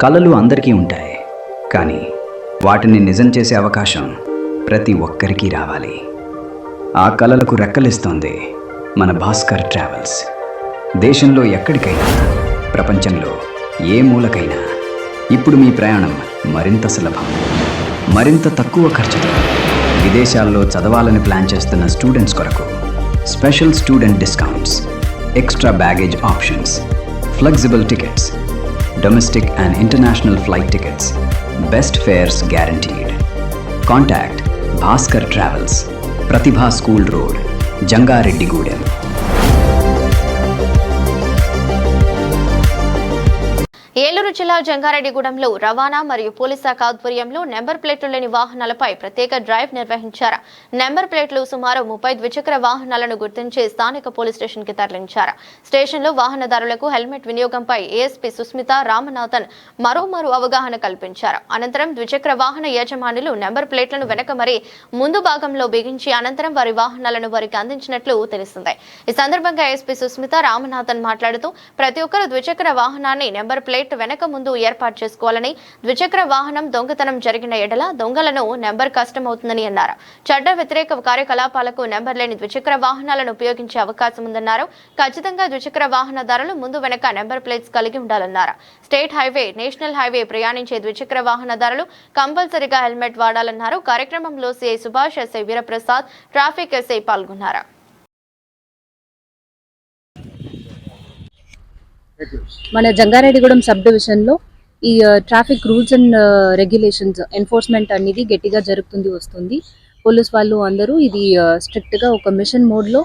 కలలు అందరికీ ఉంటాయి, కానీ వాటిని నిజం చేసే అవకాశం ప్రతి ఒక్కరికి రావాలి. ఆ కలలకు రెక్కలిస్తోంది మన భాస్కర్ ట్రావెల్స్. దేశంలో ఎక్కడికైనా, ప్రపంచంలో ఏ మూలకైనా ఇప్పుడు మీ ప్రయాణం మరింత సులభం, మరింత తక్కువ ఖర్చుతో. విదేశాల్లో చదవాలని ప్లాన్ చేస్తున్న స్టూడెంట్స్ కొరకు special student discounts, extra baggage options, flexible tickets, domestic and international flight tickets, best fares guaranteed. Contact Bhaskar Travels, Pratibha School Road, Jangareddigudem. Eluru జిల్లా జంగారెడ్డిగూడెంలో రవాణా మరియు పోలీస్ శాఖ ఆధ్వర్యంలో నెంబర్ ప్లేట్లు లేని వాహనాలపై ప్రత్యేక డ్రైవ్ నిర్వహించారు. నెంబర్ ప్లేట్లు సుమారు 30 ద్విచక్ర వాహనాలను గుర్తించి స్థానిక పోలీస్ స్టేషన్ కి తరలించారు. స్టేషన్లో వాహనదారులకు హెల్మెట్ వినియోగంపై ఏఎస్పీ సుస్మిత రామనాథన్ మరోమారు అవగాహన కల్పించారు. అనంతరం ద్విచక్ర వాహన యజమానులు నెంబర్ ప్లేట్లను వెనక మరి ముందు భాగంలో బిగించి అనంతరం వారి వాహనాలను వారికి అందించినట్లు తెలిసింది. ఈ సందర్భంగా ఏఎస్పీ సుస్మిత రామనాథన్ మాట్లాడుతూ ప్రతి ఒక్కరు ద్విచక్ర వాహనాన్ని నెంబర్ ప్లేట్ వెనక ముందు ఏర్పాటు చేసుకోవాలని, ద్విచక్ర వాహనం దొంగతనం జరిగిన ఎడల దొంగలను నెంబర్ కష్టమవుతుందని అన్నారు. చట్ట వ్యతిరేక కార్యకలాపాలకు నెంబర్ లేని ద్విచక్ర వాహనాలను ఉపయోగించే అవకాశం ఉందన్నారు. ఖచ్చితంగా ద్విచక్ర వాహనదారులు ముందు వెనక నెంబర్ ప్లేట్స్ కలిగి ఉండాలన్నారు. స్టేట్ హైవే, నేషనల్ హైవే ప్రయాణించే ద్విచక్ర వాహనదారులు కంపల్సరీగా హెల్మెట్ వాడాలన్నారు. కార్యక్రమంలో CI Subhash, SI Veeraprasad, traffic SI పాల్గొన్నారు. మన జంగారెడ్డిగూడెం సబ్ డివిజన్లో ఈ traffic rules and regulations enforcement అనేది గట్టిగా జరుగుతుంది వస్తుంది. పోలీస్ వాళ్ళు అందరూ ఇది స్ట్రిక్ట్గా ఒక మిషన్ మోడ్లో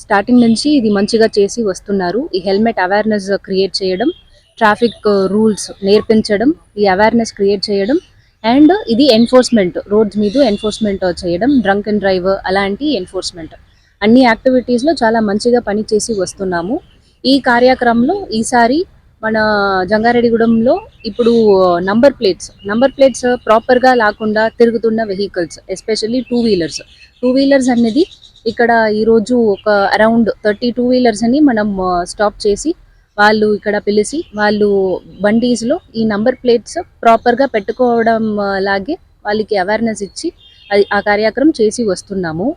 స్టార్టింగ్ నుంచి ఇది మంచిగా చేసి వస్తున్నారు. ఈ హెల్మెట్ అవేర్నెస్ క్రియేట్ చేయడం, ట్రాఫిక్ రూల్స్ నేర్పించడం, ఈ అవేర్నెస్ క్రియేట్ చేయడం అండ్ ఇది ఎన్ఫోర్స్మెంట్, రోడ్స్ మీద ఎన్ఫోర్స్మెంట్ చేయడం, డ్రంక్ అండ్ డ్రైవ్ అలాంటి ఎన్ఫోర్స్మెంట్ అన్ని యాక్టివిటీస్లో చాలా మంచిగా పనిచేసి వస్తున్నాము. ఈ కార్యక్రమంలో ఈసారి మన జంగారెడ్డిగూడెంలో ఇప్పుడు నంబర్ ప్లేట్స్ ప్రాపర్గా లేకుండా తిరుగుతున్న వెహికల్స్, ఎస్పెషల్లీ టూ వీలర్స్ అనేది ఇక్కడ ఈరోజు ఒక అరౌండ్ 30 టూ వీలర్స్ అని మనం స్టాప్ చేసి వాళ్ళు ఇక్కడ పిలిచి వాళ్ళు బండీస్లో ఈ నంబర్ ప్లేట్స్ ప్రాపర్గా పెట్టుకోవడం లాగే వాళ్ళకి అవేర్నెస్ ఇచ్చి ఆ కార్యక్రమం చేసి వస్తున్నాము.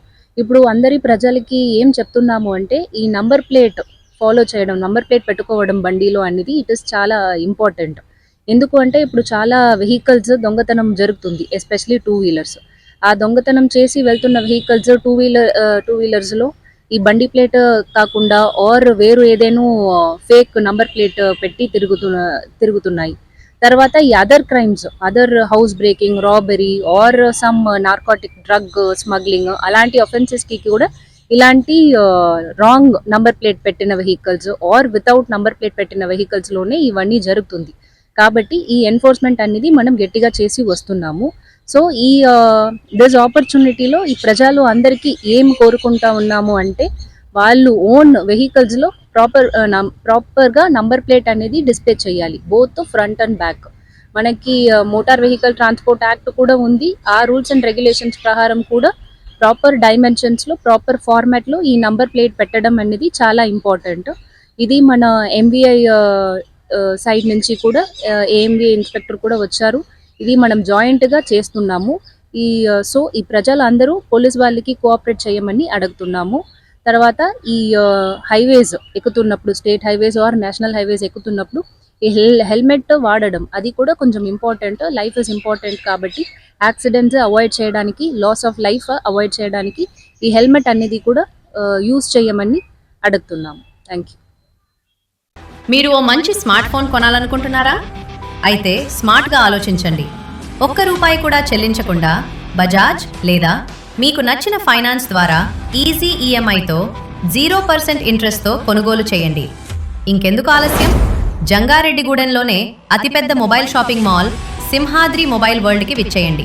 ఇప్పుడు అందరి ప్రజలకి ఏం చెప్తున్నాము అంటే ఈ నంబర్ ప్లేట్ ఫాలో చేయడం, నంబర్ ప్లేట్ పెట్టుకోవడం బండిలో అనేది ఇట్ ఇస్ చాలా ఇంపార్టెంట్. ఎందుకు అంటే ఇప్పుడు చాలా వెహికల్స్ దొంగతనం జరుగుతుంది, ఎస్పెషలీ టూ వీలర్స్. ఆ దొంగతనం చేసి వెళ్తున్న వెహికల్స్ టూ వీలర్స్లో ఈ బండి ప్లేట్ కాకుండా ఆర్ వేరు ఏదైనా ఫేక్ నంబర్ ప్లేట్ పెట్టి తిరుగుతున్నాయి. తర్వాత ఈ other crimes, other house breaking, robbery or some narcotic drug smuggling అలాంటి అఫెన్సెస్కి కూడా ఇలాంటి రాంగ్ నంబర్ ప్లేట్ పెట్టిన vehicles or without number plate పెట్టిన వెహికల్స్లోనే ఇవన్నీ జరుగుతుంది. కాబట్టి ఈ ఎన్ఫోర్స్మెంట్ అనేది మనం గట్టిగా చేసి వస్తున్నాము. సో ఈ దిస్ ఆపర్చునిటీలో ఈ ప్రజలు అందరికీ ఏం కోరుకుంటా ఉన్నాము అంటే వాళ్ళు ఓన్ వెహికల్స్లో ప్రాపర్గా నంబర్ ప్లేట్ అనేది డిస్ప్లే చేయాలి, బోత్ ఫ్రంట్ అండ్ బ్యాక్. మనకి మోటార్ వెహికల్ ట్రాన్స్పోర్ట్ యాక్ట్ కూడా ఉంది. ఆ రూల్స్ అండ్ రెగ్యులేషన్స్ ప్రకారం కూడా ప్రాపర్ డైమెన్షన్స్లో, ప్రాపర్ ఫార్మాట్లో ఈ నంబర్ ప్లేట్ పెట్టడం అనేది చాలా ఇంపార్టెంట్. ఇది మన ఎంబీఐ సైడ్ నుంచి కూడా ఏఎంబీ ఇన్స్పెక్టర్ కూడా వచ్చారు. ఇది మనం జాయింట్గా చేస్తున్నాము. సో ఈ ప్రజలు అందరూ పోలీస్ వాళ్ళకి కోఆపరేట్ చేయమని అడుగుతున్నాము. తర్వాత ఈ హైవేస్ ఎక్కుతున్నప్పుడు, state highways or national highways ఎక్కుతున్నప్పుడు ఈ హెల్మెట్ వాడడం అది కూడా కొంచెం ఇంపార్టెంట్. లైఫ్ ఇస్ ఇంపార్టెంట్ కాబట్టి యాక్సిడెంట్స్ అవాయిడ్ చేయడానికి, లాస్ ఆఫ్ లైఫ్ అవాయిడ్ చేయడానికి ఈ హెల్మెట్ అనేది కూడా యూజ్ చేయమని అడుగుతున్నాము. Thank you. మీరు ఓ మంచి స్మార్ట్ ఫోన్ కొనాలనుకుంటున్నారా? అయితే స్మార్ట్గా ఆలోచించండి. ₹1 కూడా చెల్లించకుండా బజాజ్ లేదా మీకు నచ్చిన ఫైనాన్స్ ద్వారా ఈజీ ఈఎంఐతో 0% ఇంట్రెస్ట్తో కొనుగోలు చేయండి. ఇంకెందుకు ఆలస్యం? జంగారెడ్డిగూడెంలోనే అతిపెద్ద mobile shopping mall Simhadri mobile వరల్డ్కి విచ్చేయండి.